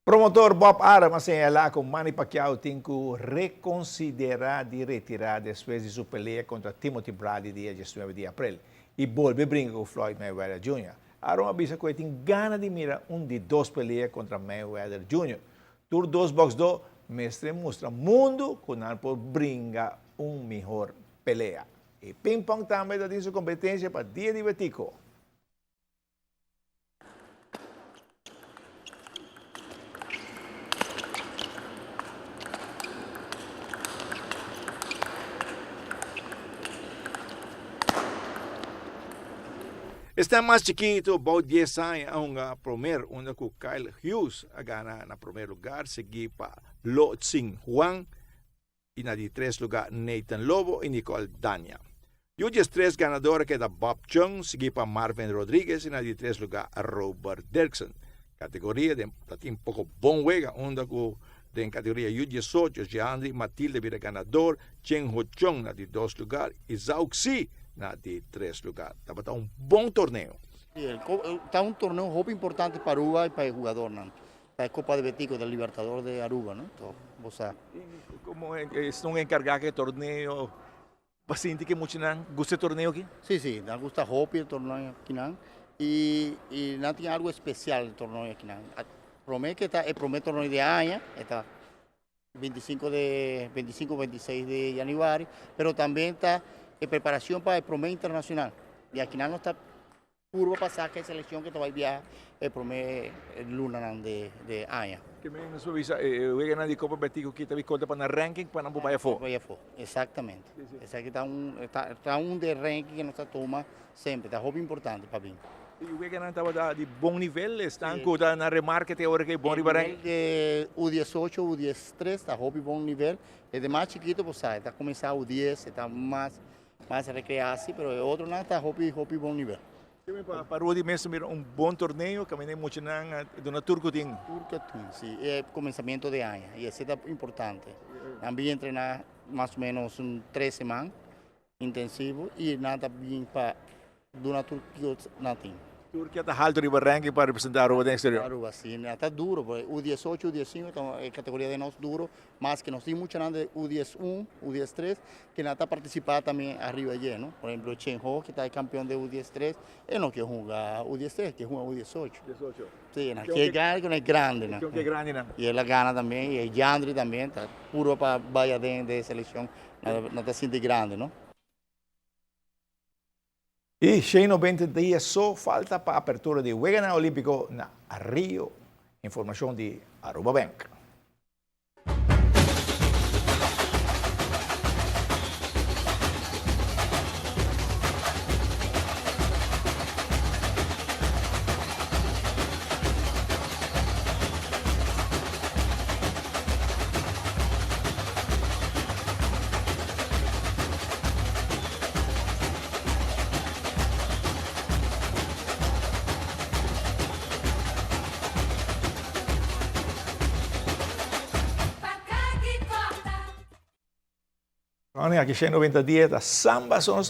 Promotor Bob Aram asseñala que Manny Pacquiao tiene que reconsiderar de retirar después de su pelea contra Timothy Bradley dia 19 de abril y volver a brincar con Floyd Mayweather Jr. Aram avisa que tiene ganas de mirar de dos peleas contra Mayweather Jr. Tour 2 Box 2 mestre mostra mundo que não por brincar mejor pelea. Y Ping Pong también tiene su competencia para dia de Betico. Está mais chiquito, about 10 anos, ang primeiro, onde o Kyle Hughes gana na primeiro lugar, seguido para Lo Tsing Huang, e na de 3 lugar Nathan Lobo e Nicole Dania. E os 3 ganadores que é da Bob Chung, seguido para Marvin Rodriguez, e na de 3 lugar Robert Dirksen. Categoria de um pouco bom juega, onde em categoria U18, Jeandri Matilde vira ganador, Chen Ho Chung na de 2 lugar, e Zhao Xi na de 3 lugar. Está um bom torneio. Está un torneo muy importante para Aruba y para el jugador, ¿no? La Copa de Betico del Libertador de Aruba, ¿no? Entonces, Como estão encargados de torneio, paciente que muito não gosta de torneio aqui? sí, nos gusta Hopi el torneo aquí, ¿no? Y no tiene algo especial el torneo aquí, ¿no? Promete que está el primer torneo de año, está 25-26 de januario, pero también está en preparación para el promedio internacional. Y aquí no está curva pasar que es selección que te va a viajar el promedio luna de año. Que me nos avisa, juega de Copa Betico que também conta para ranking para não vai fora. Exactamente. Esse aqui está de ranking que nós toma sempre, está muito importante para mim. E o Wigan estava de bom nível, está na remarca até agora que é bom nível. De U18, U13 está muito bom nível. É de mais chiquito, pues está começando o U10, está mais recreado, mas o outro não está muito bom nível. Para o mesmo bom torneio, caminhei muito na Turco tem. Turco tem, sim, é começamento de ano e isso é importante. Também treinar mais ou menos 3 semanas intensivo e nada bem para do Turquia não tem. Turquia está alto de ranking para representar Aruba no exterior. Aruba, sim, está duro, U18, U15, é categoria de nós duro, mas que nós temos muito de U11, U13, que não está participando também arriba allí, não? Por exemplo, Chen Ho, que está campeão de U13, ele não quer jogar U13, quer jogar U18. Sim, que é grande, não? Que é grande, não? E ela gana também, e Jandri também, está puro para Bahia de seleção, não está sendo grande, não? E 190 dias só falta para a apertura do Wigan Olímpico na Rio. Informação de Aruba Bank. Aqui 190 dias da samba são